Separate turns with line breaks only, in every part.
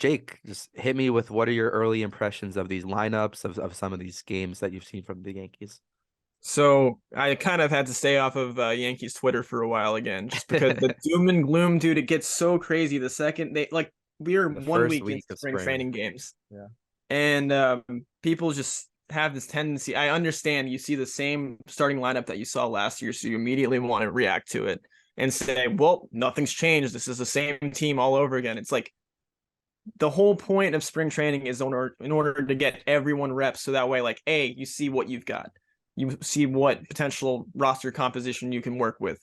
Jake, just hit me with what are your early impressions of these lineups of some of these games that you've seen from the Yankees?
So I kind of had to stay off of Yankees Twitter for a while again, just because the doom and gloom, dude, it gets so crazy the second they like we're
The
one
first
week
week
into
of
spring
spring.
training games,
Yeah.
and people just have this tendency. I understand you see the same starting lineup that you saw last year, so you immediately want to react to it and say, "Well, nothing's changed. This is the same team all over again." It's like the whole point of spring training is in order to get everyone reps, so that way, like, A, you see what you've got, you see what potential roster composition you can work with.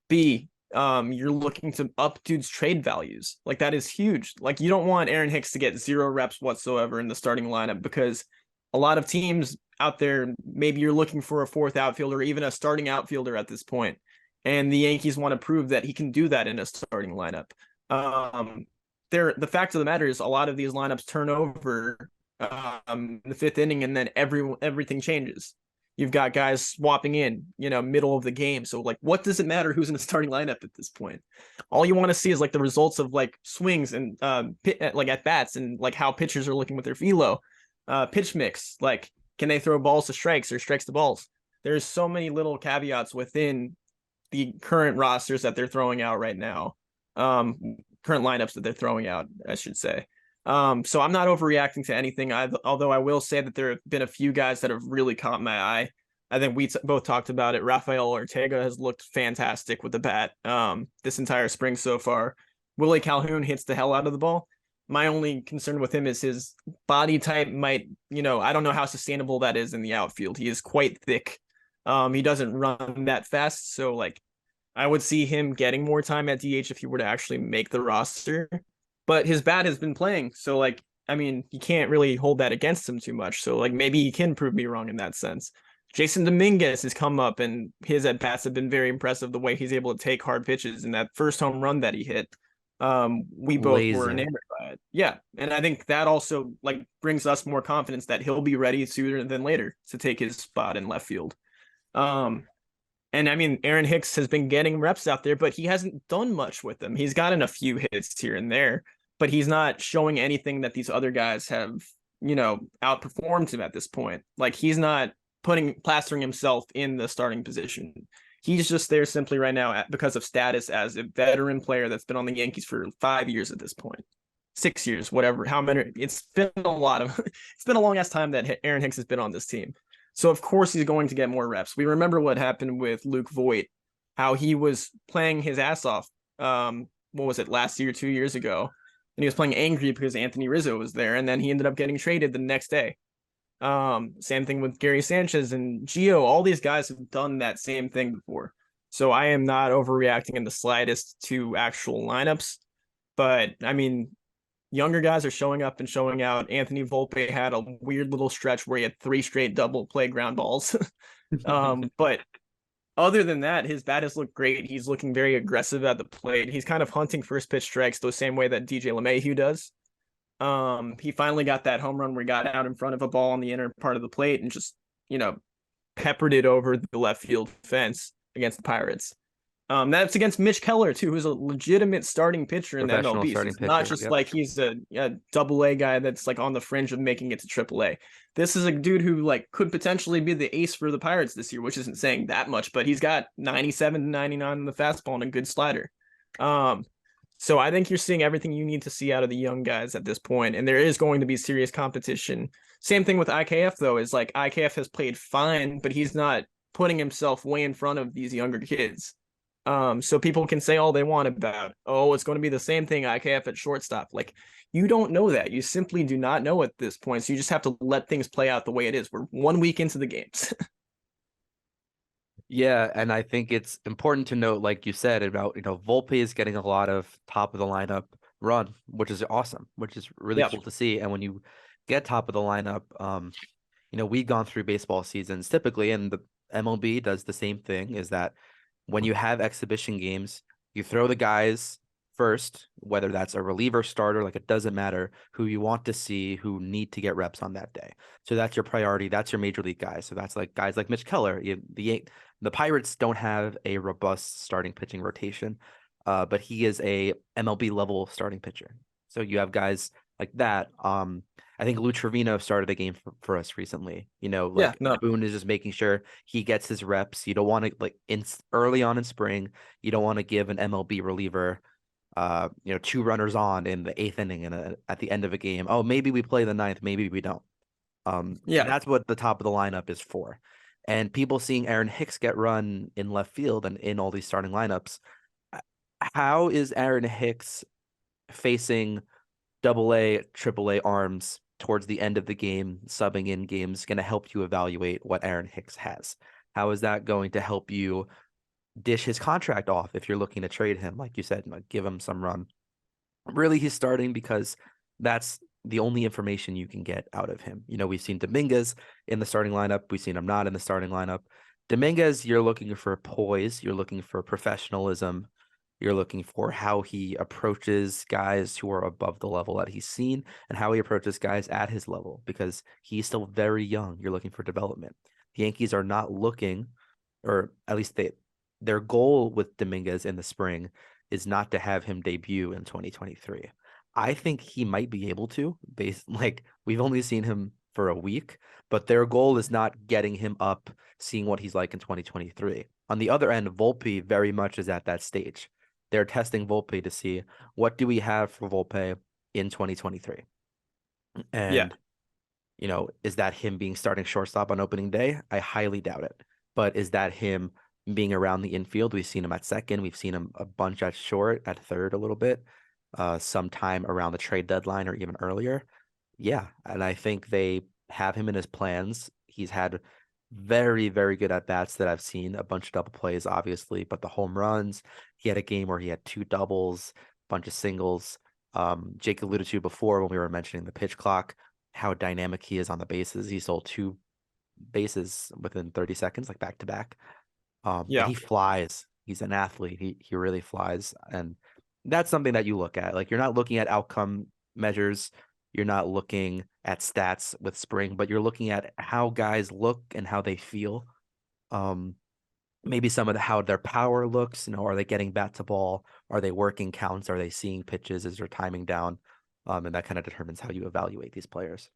B, you're looking to up dudes' trade values. Like that is huge. Like you don't want Aaron Hicks to get 0 reps whatsoever in the starting lineup because a lot of teams out there, maybe you're looking for a fourth outfielder or even a starting outfielder at this point, and the Yankees want to prove that he can do that in a starting lineup. Um, the fact of the matter is a lot of these lineups turn over in the fifth inning, and then everything changes. You've got guys swapping in, middle of the game. So like, what does it matter who's in the starting lineup at this point? All you want to see is like the results of like swings and like at bats and like how pitchers are looking with their velo, pitch mix. Like, can they throw balls to strikes or strikes to balls? There's so many little caveats within the current rosters that they're throwing out right now. Current lineups that they're throwing out, I should say. So I'm not overreacting to anything. Although I will say that there have been a few guys that have really caught my eye. I think we both talked about it. Rafael Ortega has looked fantastic with the bat this entire spring so far. Willie Calhoun hits the hell out of the ball. My only concern with him is his body type might, I don't know how sustainable that is in the outfield. He is quite thick. He doesn't run that fast. So like I would see him getting more time at DH if he were to actually make the roster. But his bat has been playing, so like, I mean, you can't really hold that against him too much. So like, maybe he can prove me wrong in that sense. Jasson Dominguez has come up, and his at bats have been very impressive. The way he's able to take hard pitches, and that first home run that he hit, we both were
Laser.
enamored by it. Yeah, and I think that also like brings us more confidence that he'll be ready sooner than later to take his spot in left field. Um, and I mean, Aaron Hicks has been getting reps out there, but he hasn't done much with them. He's gotten a few hits here and there, but he's not showing anything that these other guys have, outperformed him at this point. Like he's not plastering himself in the starting position. He's just there simply right now because of status as a veteran player that's been on the Yankees for 5 years at this point. 6 years, whatever, how many, it's been a lot of, it's been a long ass time that Aaron Hicks has been on this team. So of course he's going to get more reps. We remember what happened with Luke Voit, how he was playing his ass off. What was it, last year, 2 years ago? And he was playing angry because Anthony Rizzo was there, and then he ended up getting traded the next day. Same thing with Gary Sanchez and Gio. All these guys have done that same thing before. So I am not overreacting in the slightest to actual lineups. But I mean, younger guys are showing up and showing out. Anthony Volpe had a weird little stretch where he had 3 straight double play ground balls. But other than that, his bat has looked great. He's looking very aggressive at the plate. He's kind of hunting first pitch strikes the same way that DJ LeMahieu does. He finally got that home run where he got out in front of a ball on the inner part of the plate and just, peppered it over the left field fence against the Pirates. That's against Mitch Keller, too, who's a legitimate starting pitcher in the
Professional
MLB. So
starting
it's not
pitcher.
just
Yep.
like he's a double A guy that's like on the fringe of making it to triple A. This is a dude who like could potentially be the ace for the Pirates this year, which isn't saying that much, but he's got 97 to 99 in the fastball and a good slider. So I think you're seeing everything you need to see out of the young guys at this point, and there is going to be serious competition. Same thing with IKF, though, is like IKF has played fine, but he's not putting himself way in front of these younger kids. So people can say all they want about, oh, it's going to be the same thing IKF at shortstop. Like, you don't know that. You simply do not know at this point. So you just have to let things play out the way it is. We're 1 week into the games.
Yeah, and I think it's important to note, like you said, about Volpe is getting a lot of top of the lineup run, which is awesome, which is really
Yeah.
cool to see. And when you get top of the lineup, we've gone through baseball seasons typically, and the MLB does the same thing, is that when you have exhibition games, you throw the guys first, whether that's a reliever starter, like it doesn't matter who you want to see, who need to get reps on that day. So that's your priority. That's your major league guys. So that's like guys like Mitch Keller. The Pirates don't have a robust starting pitching rotation, but he is a MLB level starting pitcher. So you have guys like that. I think Lou Trevino started the game for us recently.
Yeah,
Like
no.
Boone is just making sure he gets his reps. You don't want to like in early on in spring, you don't want to give an MLB reliever two runners on in the eighth inning and at the end of a game. Oh, maybe we play the ninth, maybe we don't.
Yeah.
That's what the top of the lineup is for. And people seeing Aaron Hicks get run in left field and in all these starting lineups, how is Aaron Hicks facing double A, triple A arms towards the end of the game, subbing in games, going to help you evaluate what Aaron Hicks has? How is that going to help you dish his contract off if you're looking to trade him? Like you said, like, give him some run. Really, he's starting because that's the only information you can get out of him. We've seen Dominguez in the starting lineup. We've seen him not in the starting lineup. Dominguez, you're looking for poise. You're looking for professionalism. You're looking for how he approaches guys who are above the level that he's seen and how he approaches guys at his level because he's still very young. You're looking for development. The Yankees are not looking, or at least their goal with Dominguez in the spring is not to have him debut in 2023. I think he might be able to, based like we've only seen him for a week, but their goal is not getting him up, seeing what he's like in 2023. On the other end, Volpe very much is at that stage. They're testing Volpe to see what do we have for Volpe in 2023.
Yeah.
And, is that him being starting shortstop on opening day? I highly doubt it. But is that him being around the infield? We've seen him at second. We've seen him a bunch at short, at third a little bit, sometime around the trade deadline or even earlier. Yeah. And I think they have him in his plans. He's had very, very good at bats that I've seen, a bunch of double plays, obviously, but the home runs, he had a game where he had two doubles, bunch of singles. Jake alluded to before when we were mentioning the pitch clock, how dynamic he is on the bases. He stole two bases within 30 seconds, like back to back. And
Yeah.
he flies. He's an athlete. He really flies. And that's something that you look at. Like you're not looking at outcome measures. You're not looking at stats with spring, but you're looking at how guys look and how they feel. Um, Maybe some of how their power looks, are they getting bat to ball? Are they working counts? Are they seeing pitches? Is their timing down? And that kind of determines how you evaluate these players.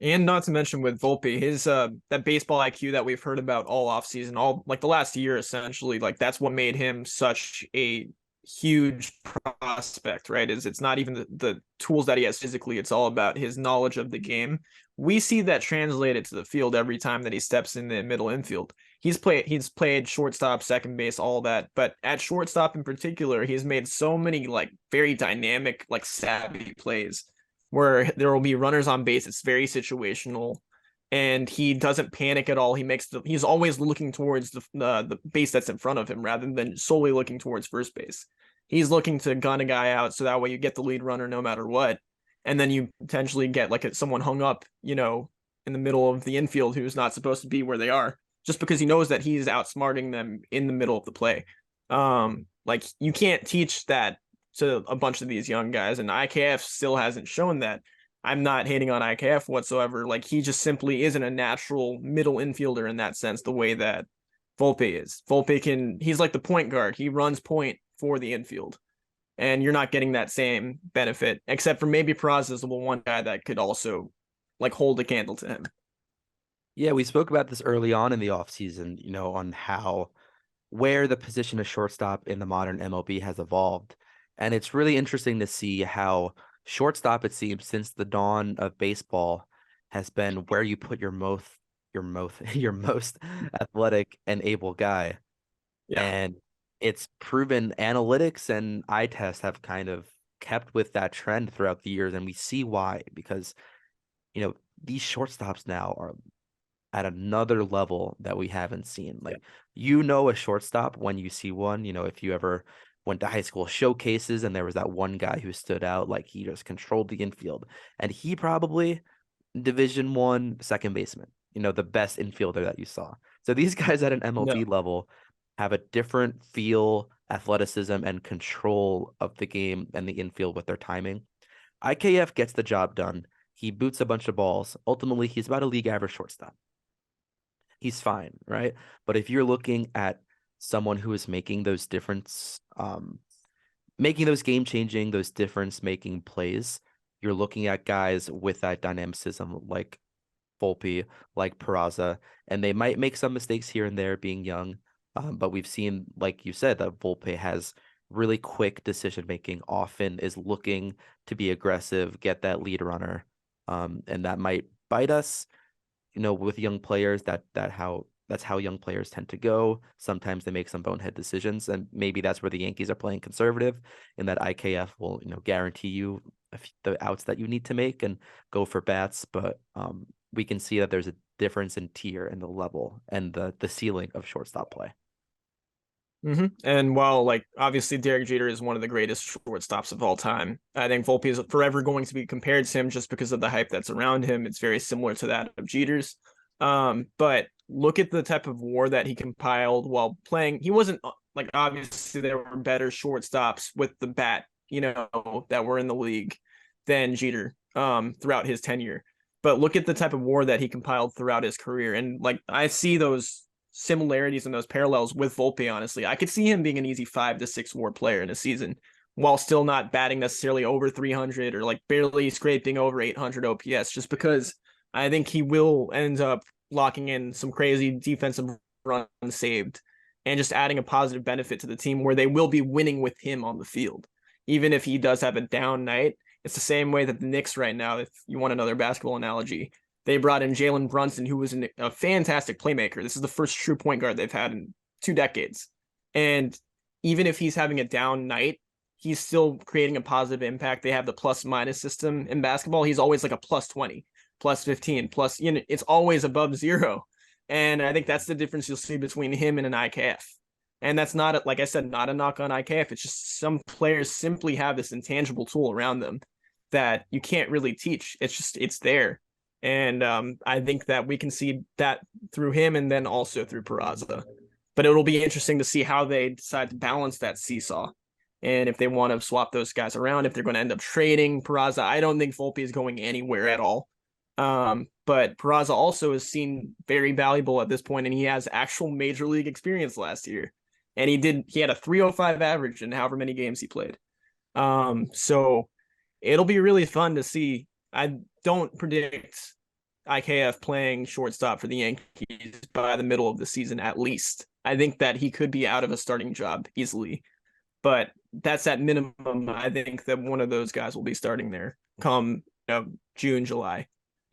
And not to mention with Volpe, his that baseball IQ that we've heard about all offseason, all like the last year essentially, like that's what made him such a huge prospect, right? Is it's not even the tools that he has physically, it's all about his knowledge of the game. We see that translated to the field every time that he steps in the middle infield. He's played shortstop, second base, all that, but at shortstop in particular, he's made so many like very dynamic, like savvy plays where there will be runners on base. It's very situational, and he doesn't panic at all. He's always looking towards the base that's in front of him rather than solely looking towards first base. He's looking to gun a guy out so that way you get the lead runner no matter what, and then you potentially get like someone hung up, in the middle of the infield who's not supposed to be where they are, just because he knows that he's outsmarting them in the middle of the play. Like you can't teach that to a bunch of these young guys, and IKF still hasn't shown that. I'm not hating on IKF whatsoever. Like he just simply isn't a natural middle infielder in that sense, the way that Volpe is. He's like the point guard. He runs point for the infield. And you're not getting that same benefit, except for maybe Peraza is the one guy that could also like hold a candle to him.
Yeah, we spoke about this early on in the offseason, on how where the position of shortstop in the modern MLB has evolved. And it's really interesting to see how shortstop, it seems, since the dawn of baseball, has been where you put your most athletic and able guy.
Yeah.
And it's proven analytics and eye tests have kind of kept with that trend throughout the years. And we see why, because, these shortstops now are at another level that we haven't seen. Like, a shortstop when you see one, if you ever went to high school showcases and there was that one guy who stood out, like he just controlled the infield. And he probably Division 1 second baseman, the best infielder that you saw. So these guys at an MLB
No.
level have a different feel, athleticism, and control of the game and the infield with their timing. IKF gets the job done. He boots a bunch of balls. Ultimately, he's about a league average shortstop. He's fine, right? But if you're looking at someone who is making those difference, making those game changing, those difference making plays, you're looking at guys with that dynamicism like Volpe, like Peraza, and they might make some mistakes here and there being young. But we've seen, like you said, that Volpe has really quick decision making, often is looking to be aggressive, get that lead runner. And that might bite us, with young players, that's how young players tend to go. Sometimes they make some bonehead decisions, and maybe that's where the Yankees are playing conservative, and that IKF will, guarantee you the outs that you need to make and go for bats. But we can see that there's a difference in tier and the level and the ceiling of shortstop play.
And while, like, obviously Derek Jeter is one of the greatest shortstops of all time, I think Volpe is forever going to be compared to him just because of the hype that's around him. It's very similar to that of Jeter's. But look at the type of WAR that he compiled while playing. He wasn't, like, obviously there were better shortstops with the bat, that were in the league than Jeter throughout his tenure. But look at the type of WAR that he compiled throughout his career. And, like, I see those similarities and those parallels with Volpe, honestly. I could see him being an easy 5 to 6 WAR player in a season while still not batting necessarily over 300 or like barely scraping over 800 OPS, just because I think he will end up locking in some crazy defensive runs saved and just adding a positive benefit to the team where they will be winning with him on the field. Even if he does have a down night, it's the same way that the Knicks right now, if you want another basketball analogy, they brought in Jalen Brunson, who was a fantastic playmaker. This is the first true point guard they've had in 2 decades. And even if he's having a down night, he's still creating a positive impact. They have the plus minus system in basketball. He's always like a plus 20, plus 15, plus, it's always above 0. And I think that's the difference you'll see between him and an IKF. And that's not, like I said, not a knock on IKF. It's just some players simply have this intangible tool around them that you can't really teach. It's there. And I think that we can see that through him and then also through Peraza. But it'll be interesting to see how they decide to balance that seesaw. And if they want to swap those guys around, if they're going to end up trading Peraza. I don't think Volpe is going anywhere at all. But Peraza also is seen very valuable at this point, and he has actual major league experience last year. And he had a 305 average in however many games he played. So it'll be really fun to see. I don't predict IKF playing shortstop for the Yankees by the middle of the season, at least. I think that he could be out of a starting job easily, but that's at minimum. I think that one of those guys will be starting there come June, July.